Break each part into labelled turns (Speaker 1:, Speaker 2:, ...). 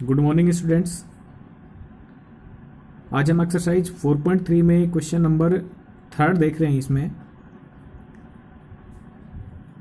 Speaker 1: Good morning students. आज हम exercise 4.3 में क्वेश्चन नंबर 3 देख रहे हैं। इसमें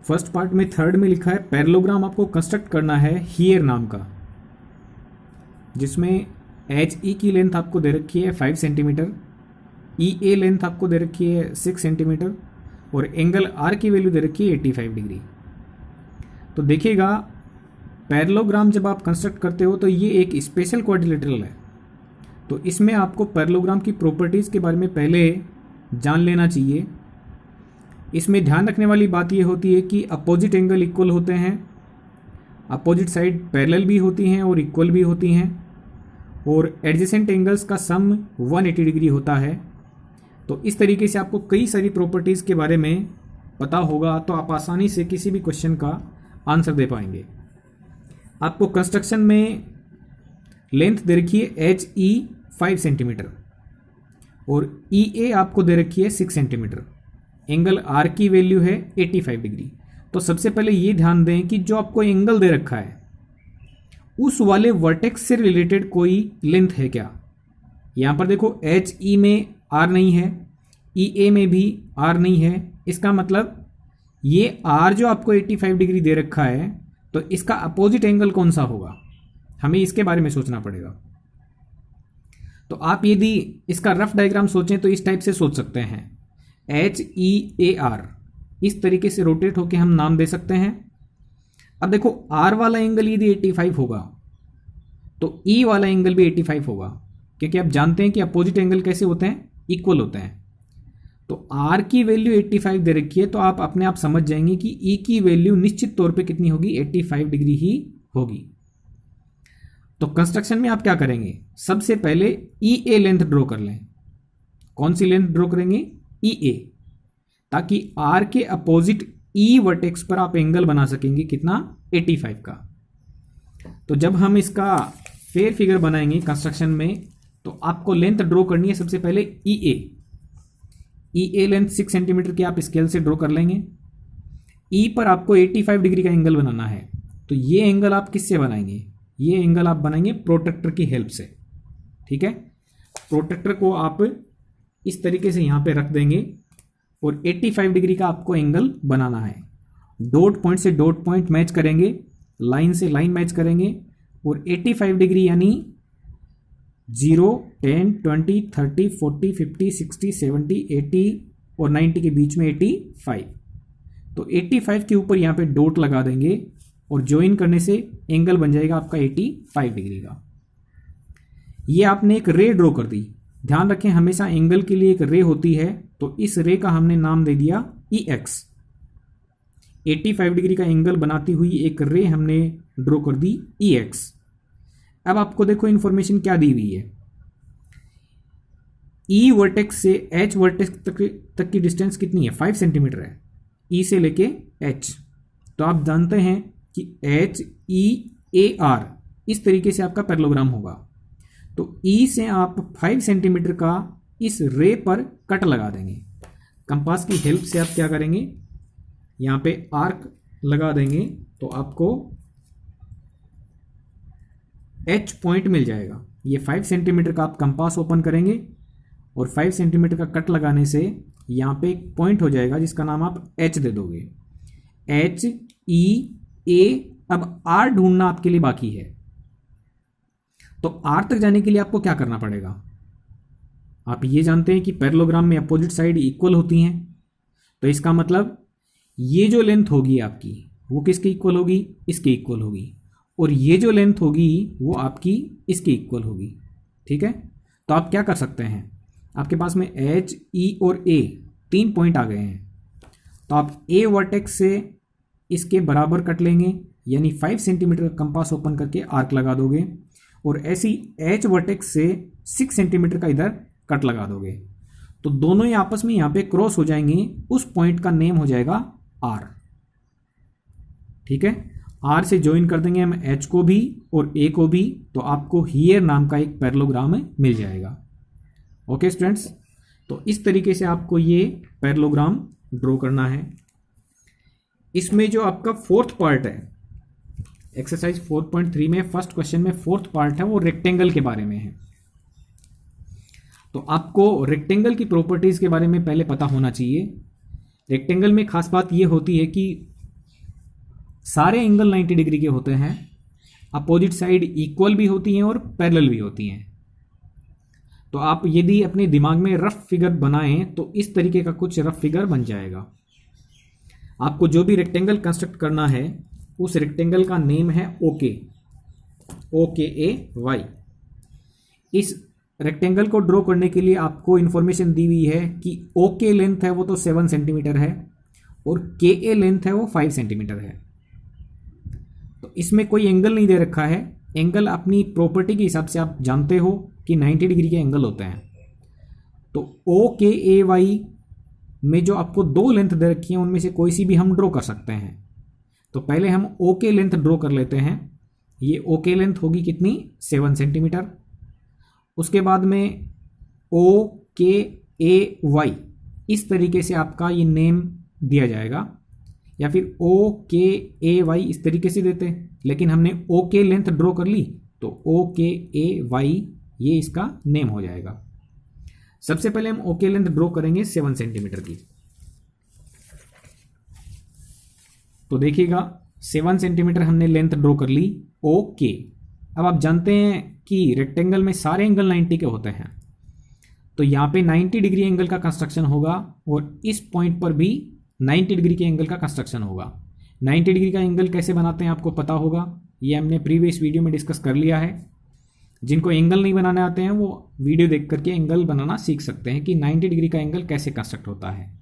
Speaker 1: फर्स्ट पार्ट में 3 में लिखा है पैरेललोग्राम आपको कंस्ट्रक्ट करना है हियर नाम का, जिसमें एच ई की लेंथ आपको दे रखी है 5 सेंटीमीटर, ई ए लेंथ आपको दे रखी है 6 सेंटीमीटर और एंगल आर की वैल्यू दे रखी है 85 डिग्री। तो देखिएगा, पैरेललोग्राम जब आप कंस्ट्रक्ट करते हो तो ये एक स्पेशल क्वाड्रिलेटरल है। तो इसमें आपको पैरेललोग्राम की प्रॉपर्टीज़ के बारे में पहले जान लेना चाहिए। इसमें ध्यान रखने वाली बात ये होती है कि अपोजिट एंगल इक्वल होते हैं, अपोजिट साइड पैरेलल भी होती हैं और इक्वल भी होती हैं, और एडजेसेंट एंगल्स का सम 180 डिग्री होता है। तो इस तरीके से आपको कई सारी प्रॉपर्टीज़ के बारे में पता होगा तो आप आसानी से किसी भी क्वेश्चन का आंसर दे पाएंगे। आपको कंस्ट्रक्शन में लेंथ दे रखी है एच ई 5 सेंटीमीटर और ई ए आपको दे रखी है 6 सेंटीमीटर, एंगल आर की वैल्यू है 85 डिग्री। तो सबसे पहले ये ध्यान दें कि जो आपको एंगल दे रखा है उस वाले वर्टेक्स से रिलेटेड कोई लेंथ है क्या। यहाँ पर देखो, एच ई में आर नहीं है, ई ए में भी आर नहीं है। इसका मतलब ये आर जो आपको 85 डिग्री दे रखा है तो इसका अपोजिट एंगल कौन सा होगा, हमें इसके बारे में सोचना पड़ेगा। तो आप यदि इसका रफ डायग्राम सोचें तो इस टाइप से सोच सकते हैं, एच ई ए आर, इस तरीके से रोटेट होके हम नाम दे सकते हैं। अब देखो, आर वाला एंगल यदि 85 होगा तो ई वाला एंगल भी 85 होगा, क्योंकि आप जानते हैं कि अपोजिट एंगल कैसे होते हैं, इक्वल होते हैं। तो आर की वैल्यू 85 दे रखी है तो आप अपने आप समझ जाएंगे कि ई की वैल्यू निश्चित तौर पे कितनी होगी, 85 डिग्री ही होगी। तो कंस्ट्रक्शन में आप क्या करेंगे, सबसे पहले ई ए लेंथ ड्रॉ कर लें। कौन सी लेंथ ड्रॉ करेंगे, ई ए, ताकि आर के अपोजिट ई वर्टेक्स पर आप एंगल बना सकेंगे कितना, 85 का। तो जब हम इसका फेयर फिगर बनाएंगे कंस्ट्रक्शन में तो आपको लेंथ ड्रॉ करनी है सबसे पहले ई ए। ई ए लेंथ 6 सेंटीमीटर की आप स्केल से ड्रॉ कर लेंगे। ई पर आपको 85 डिग्री का एंगल बनाना है, तो ये एंगल आप किससे बनाएंगे, ये एंगल आप बनाएंगे प्रोट्रैक्टर की हेल्प से। ठीक है, प्रोट्रैक्टर को आप इस तरीके से यहाँ पे रख देंगे और 85 डिग्री का आपको एंगल बनाना है। डॉट पॉइंट से डॉट पॉइंट मैच करेंगे, लाइन से लाइन मैच करेंगे और 85 डिग्री यानी 0, 10, 20, 30, 40, 50, 60, 70, 80 और 90 के बीच में 85। तो 85 के ऊपर यहाँ पे डॉट लगा देंगे और ज्वाइन करने से एंगल बन जाएगा आपका 85 डिग्री का। ये आपने एक रे ड्रॉ कर दी। ध्यान रखें, हमेशा एंगल के लिए एक रे होती है, तो इस रे का हमने नाम दे दिया ई एक्स। 85 डिग्री का एंगल बनाती हुई एक रे हमने ड्रॉ कर दी ई एक्स। अब आपको देखो इन्फॉर्मेशन क्या दी हुई है, ई वर्टेक्स से एच वर्टेक्स तक की डिस्टेंस कितनी है, 5 सेंटीमीटर है, ई से लेके एच। तो आप जानते हैं कि एच ई ए आर इस तरीके से आपका पैरेललोग्राम होगा। तो ई से आप 5 सेंटीमीटर का इस रे पर कट लगा देंगे। कंपास की हेल्प से आप क्या करेंगे, यहाँ पे आर्क लगा देंगे तो आपको एच पॉइंट मिल जाएगा। ये 5 सेंटीमीटर का आप कंपास ओपन करेंगे और 5 सेंटीमीटर का कट लगाने से यहाँ पे एक पॉइंट हो जाएगा जिसका नाम आप एच दे दोगे, एच ई ए। अब आर ढूंढना आपके लिए बाकी है, तो आर तक जाने के लिए आपको क्या करना पड़ेगा, आप ये जानते हैं कि पैरेललोग्राम में अपोजिट साइड इक्वल होती हैं। तो इसका मतलब ये जो लेंथ होगी आपकी वो किसके इक्वल होगी, इसके इक्वल होगी, और ये जो लेंथ होगी वो आपकी इसके इक्वल होगी। ठीक है, तो आप क्या कर सकते हैं, आपके पास में एच ई और ए 3 पॉइंट आ गए हैं, तो आप ए वर्टेक्स से इसके बराबर कट लेंगे, यानी 5 सेंटीमीटर का कंपास ओपन करके आर्क लगा दोगे और ऐसी एच वर्टेक्स से 6 सेंटीमीटर का इधर कट लगा दोगे। तो दोनों ही आपस में यहाँ पे क्रॉस हो जाएंगे, उस पॉइंट का नेम हो जाएगा आर। ठीक है, आर से ज्वाइन कर देंगे हम एच को भी और ए को भी, तो आपको हियर नाम का एक पैरेललोग्राम मिल जाएगा। ओके स्टूडेंट्स, तो इस तरीके से आपको ये पैरेललोग्राम ड्रॉ करना है। इसमें जो आपका फोर्थ पार्ट है, एक्सरसाइज 4.3 में फर्स्ट क्वेश्चन में फोर्थ पार्ट है वो रेक्टेंगल के बारे में है। तो आपको रेक्टेंगल की प्रॉपर्टीज के बारे में पहले पता होना चाहिए। रेक्टेंगल में खास बात ये होती है कि सारे एंगल 90 डिग्री के होते हैं, अपोजिट साइड इक्वल भी होती हैं और पैरेलल भी होती हैं। तो आप यदि अपने दिमाग में रफ फिगर बनाएं तो इस तरीके का कुछ रफ फिगर बन जाएगा। आपको जो भी रेक्टेंगल कंस्ट्रक्ट करना है उस रेक्टेंगल का नेम है ओके, OKAY। इस रेक्टेंगल को ड्रॉ करने के लिए आपको इंफॉर्मेशन दी हुई है कि ओके लेंथ है वो तो 7 सेंटीमीटर है और KA लेंथ है वो 5 सेंटीमीटर है। तो इसमें कोई एंगल नहीं दे रखा है। एंगल अपनी प्रॉपर्टी के हिसाब से आप जानते हो कि 90 डिग्री के एंगल होते हैं। तो OKAY में जो आपको दो लेंथ दे रखी है उनमें से कोई सी भी हम ड्रॉ कर सकते हैं। तो पहले हम ओके लेंथ ड्रॉ कर लेते हैं। ये ओके लेंथ होगी कितनी, 7 सेंटीमीटर। उसके बाद में OKAY इस तरीके से आपका ये नेम दिया जाएगा, या फिर OKAY इस तरीके से देते, लेकिन हमने ओके लेंथ ड्रॉ कर ली तो OKAY ये इसका नेम हो जाएगा। सबसे पहले हम ओके लेंथ ड्रॉ करेंगे 7 सेंटीमीटर की। तो देखिएगा 7 सेंटीमीटर हमने लेंथ ड्रॉ कर ली, ओके। अब आप जानते हैं कि रेक्टेंगल में सारे एंगल 90 के होते हैं, तो यहाँ पे 90 डिग्री एंगल का कंस्ट्रक्शन होगा और इस पॉइंट पर भी 90 डिग्री के एंगल का कंस्ट्रक्शन होगा। 90 डिग्री का एंगल कैसे बनाते हैं आपको पता होगा, ये हमने प्रीवियस वीडियो में डिस्कस कर लिया है। जिनको एंगल नहीं बनाने आते हैं वो वीडियो देख करके एंगल बनाना सीख सकते हैं कि 90 डिग्री का एंगल कैसे कंस्ट्रक्ट होता है।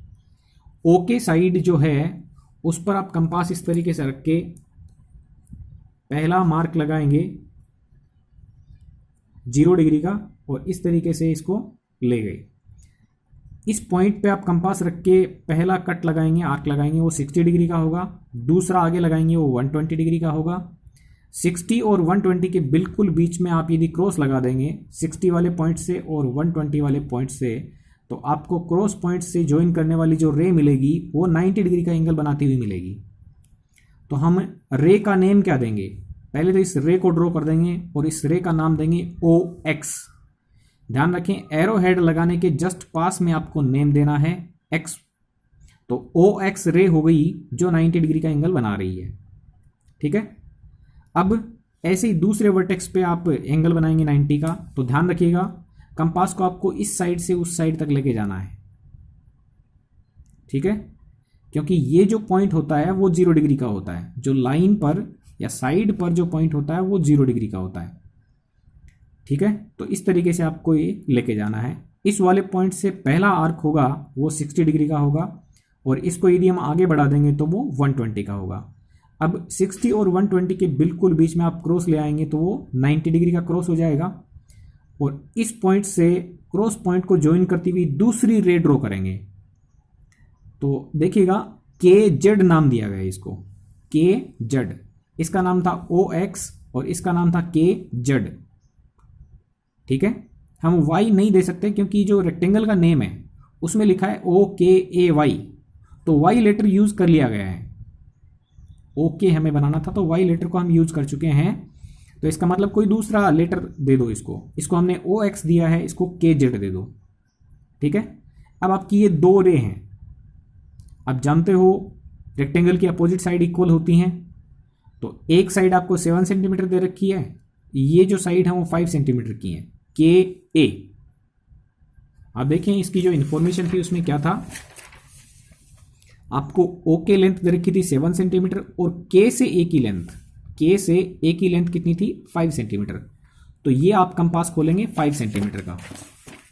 Speaker 1: ओके साइड जो है उस पर आप कंपास इस तरीके से रख के पहला मार्क लगाएंगे 0 डिग्री का और इस तरीके से इसको ले गए। इस पॉइंट पे आप कंपास रख के पहला कट लगाएंगे, आर्क लगाएंगे, वो 60 डिग्री का होगा। दूसरा आगे लगाएंगे वो 120 डिग्री का होगा। 60 और 120 के बिल्कुल बीच में आप यदि क्रॉस लगा देंगे 60 वाले पॉइंट से और 120 वाले पॉइंट से, तो आपको क्रॉस पॉइंट से ज्वाइन करने वाली जो रे मिलेगी वो 90 डिग्री का एंगल बनाती हुई मिलेगी। तो हम रे का नेम क्या देंगे, पहले तो इस रे को ड्रॉ कर देंगे और इस रे का नाम देंगे OX। ध्यान रखें एरो हेड लगाने के जस्ट पास में आपको नेम देना है X। तो OX रे हो गई जो 90 डिग्री का एंगल बना रही है, ठीक है। अब ऐसे ही दूसरे वर्टेक्स पे आप एंगल बनाएंगे 90 का। तो ध्यान रखिएगा कंपास को आपको इस साइड से उस साइड तक लेके जाना है, ठीक है, क्योंकि ये जो पॉइंट होता है वो 0 डिग्री का होता है। जो लाइन पर या साइड पर जो पॉइंट होता है वो 0 डिग्री का होता है, ठीक है। तो इस तरीके से आपको ये लेके जाना है। इस वाले पॉइंट से पहला आर्क होगा वो 60 डिग्री का होगा और इसको यदि हम आगे बढ़ा देंगे तो वो 120 का होगा। अब 60 और 120 के बिल्कुल बीच में आप क्रॉस ले आएंगे तो वो 90 डिग्री का क्रॉस हो जाएगा और इस पॉइंट से क्रॉस पॉइंट को ज्वाइन करती हुई दूसरी रे ड्रॉ करेंगे। तो देखिएगा KZ नाम दिया गया है इसको, KZ। इसका नाम था OX और इसका नाम था KZ, ठीक है। हम Y नहीं दे सकते क्योंकि जो रेक्टेंगल का नेम है उसमें लिखा है OKAY, तो Y लेटर यूज कर लिया गया है। ओके हमें बनाना था तो Y लेटर को हम यूज कर चुके हैं, तो इसका मतलब कोई दूसरा लेटर दे दो इसको हमने OX दिया है, इसको KZ दे दो, ठीक है। अब आपकी ये दो रे हैं, आप जानते हो रेक्टेंगल की अपोजिट साइड इक्वल होती हैं। तो एक साइड आपको 7 सेंटीमीटर दे रखी है, ये जो साइड है वो 5 सेंटीमीटर की है, KA। आप देखें इसकी जो इंफॉर्मेशन थी उसमें क्या था, आपको ओके लेंथ दे रखी थी 7 सेंटीमीटर और K से A की लेंथ कितनी थी, 5 सेंटीमीटर। तो ये आप कंपास खोलेंगे 5 सेंटीमीटर का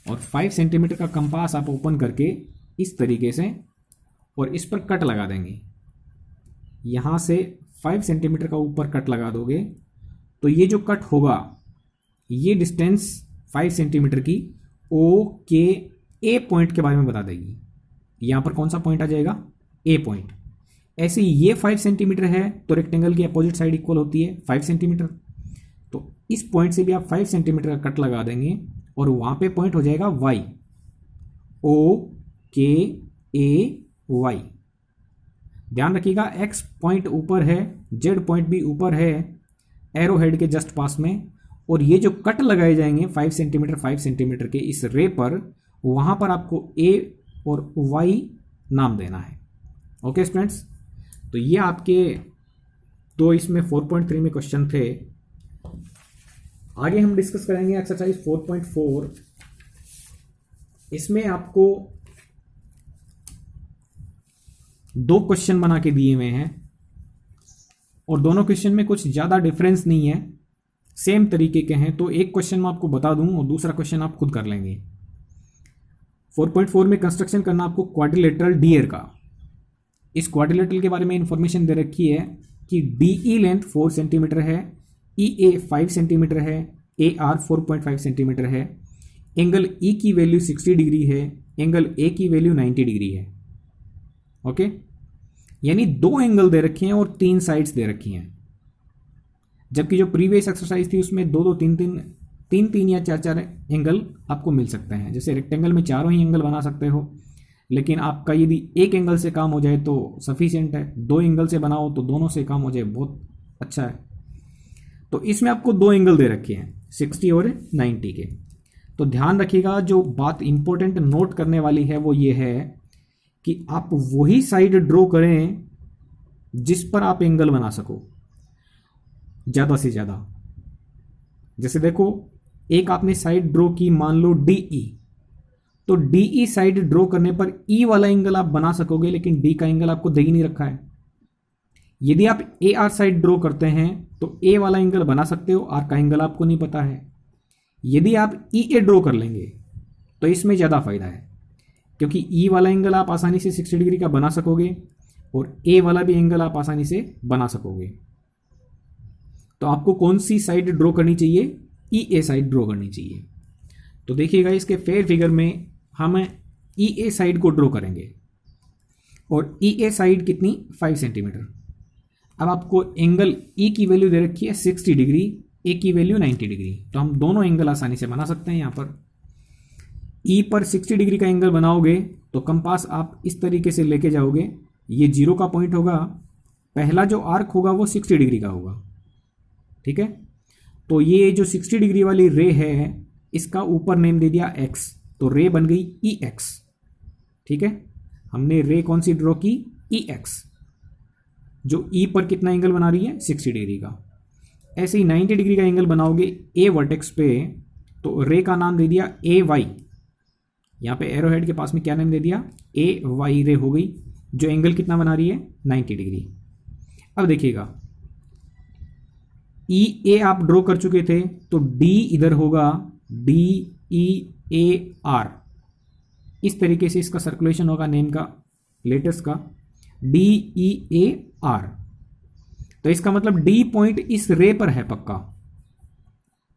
Speaker 1: और 5 सेंटीमीटर का कंपास आप ओपन करके इस तरीके से और इस पर कट लगा देंगे। यहाँ से 5 सेंटीमीटर का ऊपर कट लगा दोगे तो ये जो कट होगा ये डिस्टेंस 5 सेंटीमीटर की OKA पॉइंट के बारे में बता देगी। यहाँ पर कौन सा पॉइंट आ जाएगा, A पॉइंट। ऐसे ये 5 सेंटीमीटर है तो रेक्टेंगल की अपोजिट साइड इक्वल होती है 5 सेंटीमीटर। तो इस पॉइंट से भी आप 5 सेंटीमीटर का कट लगा देंगे और वहाँ पे पॉइंट हो जाएगा Y, OKAY। ध्यान रखिएगा X पॉइंट ऊपर है, Z पॉइंट भी ऊपर है एरो हेड के जस्ट पास में, और ये जो कट लगाए जाएंगे 5 सेंटीमीटर के इस रे पर, वहां पर आपको ए और वाई नाम देना है। ओके स्टूडेंट्स, तो ये आपके दो इसमें 4.3 में क्वेश्चन थे। आगे हम डिस्कस करेंगे एक्सरसाइज 4.4। इसमें आपको दो क्वेश्चन बना के दिए हुए हैं और दोनों क्वेश्चन में कुछ ज़्यादा डिफरेंस नहीं है, सेम तरीके के हैं। तो एक क्वेश्चन मैं आपको बता दूं और दूसरा क्वेश्चन आप खुद कर लेंगे। 4.4 में कंस्ट्रक्शन करना आपको क्वाड्रिलेटरल डीएर का। इस क्वाड्रिलेटरल के बारे में इंफॉर्मेशन दे रखी है कि डीई लेंथ 4 सेंटीमीटर है, ईए 5 सेंटीमीटर है, एआर 4.5 सेंटीमीटर है, एंगल ई की वैल्यू 60 डिग्री है, एंगल ए की वैल्यू 90 डिग्री है। ओके, यानी दो एंगल दे रखे हैं और 3 साइड्स दे रखी हैं। जबकि जो प्रीवियस एक्सरसाइज थी उसमें 2-2, 3-3 या 4-4 एंगल आपको मिल सकते हैं। जैसे रेक्टेंगल में चारों ही एंगल बना सकते हो, लेकिन आपका यदि एक एंगल से काम हो जाए तो सफिशिएंट है, 2 एंगल से बनाओ तो दोनों से काम हो जाए बहुत अच्छा है। तो इसमें आपको 2 एंगल दे रखे हैं 60 और 90 के। तो ध्यान रखिएगा, जो बात इंपॉर्टेंट नोट करने वाली है वो ये है कि आप वही साइड ड्रॉ करें जिस पर आप एंगल बना सको ज़्यादा से ज़्यादा। जैसे देखो, एक आपने साइड ड्रॉ की, मान लो डीई, तो डीई साइड ड्रॉ करने पर ई वाला एंगल आप बना सकोगे, लेकिन डी का एंगल आपको दे ही नहीं रखा है। यदि आप ए आर साइड ड्रॉ करते हैं तो ए वाला एंगल बना सकते हो, आर का एंगल आपको नहीं पता है। यदि आप ई ए ड्रॉ कर लेंगे तो इसमें ज़्यादा फायदा है, क्योंकि ई वाला एंगल आप आसानी से 60 डिग्री का बना सकोगे और ए वाला भी एंगल आप आसानी से बना सकोगे। तो आपको कौन सी साइड ड्रॉ करनी चाहिए? ई ए साइड ड्रॉ करनी चाहिए। तो देखिएगा, इसके फेयर फिगर में हम ई ए साइड को ड्रॉ करेंगे और ई ए साइड कितनी? 5 सेंटीमीटर। अब आपको एंगल ई की वैल्यू दे रखी है 60 डिग्री, ए की वैल्यू 90 डिग्री। तो हम दोनों एंगल आसानी से बना सकते हैं। यहाँ पर ई पर 60 डिग्री का एंगल बनाओगे तो कंपास आप इस तरीके से लेके जाओगे, ये 0 का पॉइंट होगा, पहला जो आर्क होगा वो 60 डिग्री का होगा। ठीक है, तो ये जो 60 डिग्री वाली रे है इसका ऊपर नेम दे दिया x, तो रे बन गई ई एक्स। ठीक है, हमने रे कौन सी ड्रॉ की? ई एक्स, जो ई पर कितना एंगल बना रही है? 60 डिग्री का। ऐसे ही 90 डिग्री का एंगल बनाओगे ए वर्टेक्स पे, तो रे का नाम दे दिया ए वाई। यहाँ पे एरो हेड के पास में क्या नाम दे दिया? ए वाई रे हो गई, जो एंगल कितना बना रही है? 90 डिग्री। अब देखिएगा, ई ए आप ड्रॉ कर चुके थे, तो डी इधर होगा, डी ई ए आर, इस तरीके से इसका सर्कुलेशन होगा नेम का, लेटर्स का, डी ई ए आर। तो इसका मतलब डी पॉइंट इस रे पर है पक्का।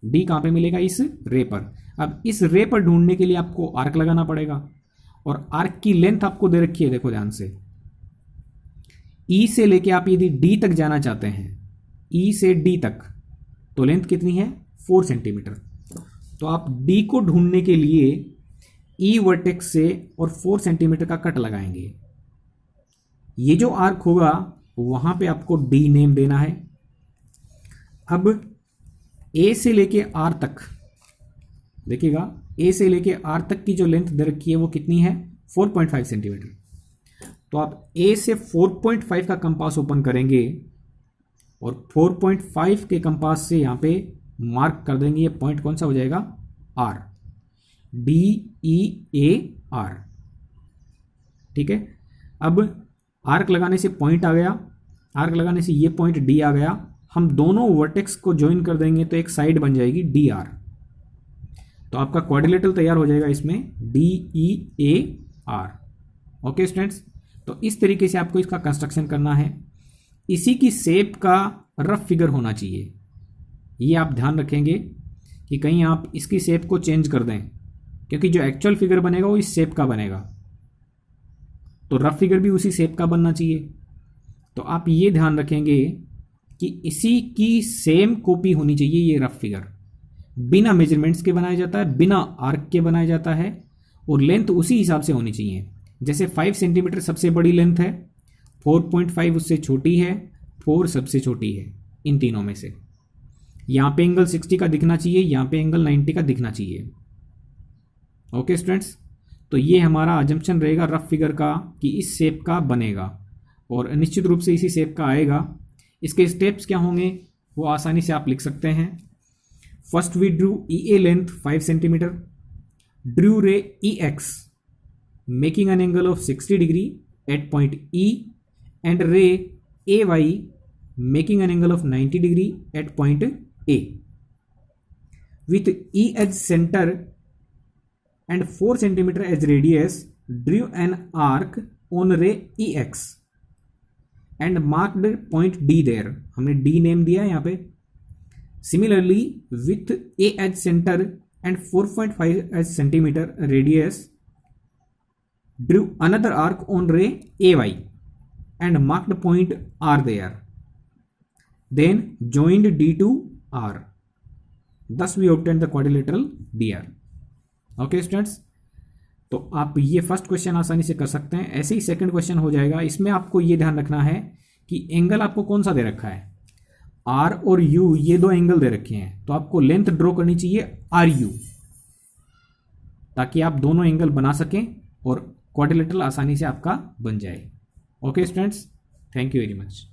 Speaker 1: डी कहां पे मिलेगा? इस रे पर। अब इस रे पर ढूंढने के लिए आपको आर्क लगाना पड़ेगा, और आर्क की लेंथ आपको दे रखी है, देखो ध्यान से। ई से लेके आप यदि डी तक जाना चाहते हैं, ई से डी तक, तो लेंथ कितनी है? 4 सेंटीमीटर। तो आप डी को ढूंढने के लिए ई वर्टेक्स से और 4 सेंटीमीटर का कट लगाएंगे। ये जो आर्क होगा वहां पे आपको डी नेम देना है। अब ए से लेके आर तक देखिएगा, ए से लेके आर तक की जो लेंथ दे रखी है वो कितनी है? 4.5 सेंटीमीटर। तो आप ए से 4.5 का कंपास ओपन करेंगे और 4.5 के कंपास से यहां पे मार्क कर देंगे। ये पॉइंट कौन सा हो जाएगा? R, D E A R. ठीक है, अब आर्क लगाने से पॉइंट आ गया, आर्क लगाने से ये पॉइंट डी आ गया। हम दोनों वर्टेक्स को ज्वाइन कर देंगे तो एक साइड बन जाएगी डी आर। तो आपका क्वाड्रिलेटरल तैयार हो जाएगा इसमें, D E A are. Okay students, तो इस तरीके से आपको इसका कंस्ट्रक्शन करना है। इसी की शेप का रफ फिगर होना चाहिए, ये आप ध्यान रखेंगे कि कहीं आप इसकी शेप को चेंज कर दें, क्योंकि जो एक्चुअल फिगर बनेगा वो इस शेप का बनेगा, तो रफ फिगर भी उसी शेप का बनना चाहिए। तो आप ये ध्यान रखेंगे कि इसी की सेम कॉपी होनी चाहिए ये रफ फिगर। बिना मेजरमेंट्स के बनाया जाता है, बिना आर्क के बनाया जाता है, और लेंथ उसी हिसाब से होनी चाहिए। जैसे 5 सेंटीमीटर सबसे बड़ी लेंथ है, 4.5 उससे छोटी है, 4 सबसे छोटी है इन तीनों में से। यहाँ पे एंगल 60 का दिखना चाहिए, यहाँ पे एंगल 90 का दिखना चाहिए। ओके स्टूडेंट्स, तो ये हमारा अजम्पशन रहेगा रफ फिगर का कि इस शेप का बनेगा और निश्चित रूप से इसी शेप का आएगा। इसके स्टेप्स क्या होंगे वो आसानी से आप लिख सकते हैं। First we draw E A length 5 centimetre, draw ray E X making an angle of 60 degree at point E and ray A Y making an angle of 90 degree at point A. With E as center and 4 cm as radius, drew an arc on ray EX and marked point D there. हमने D name दिया है यहाँ पे। Similarly, with A as center and 4.5 as centimeter radius, drew another arc on ray AY and marked point R there. Then joined D to R. Thus we obtained the quadrilateral DR. Okay students, तो आप ये first question आसानी से कर सकते हैं। ऐसे ही second question हो जाएगा। इसमें आपको ये ध्यान रखना है कि एंगल आपको कौन सा दे रखा है, R और U, ये दो एंगल दे रखे हैं, तो आपको लेंथ ड्रॉ करनी चाहिए RU, ताकि आप दोनों एंगल बना सकें और क्वाड्रिलेटरल आसानी से आपका बन जाए। Okay students, thank you very much.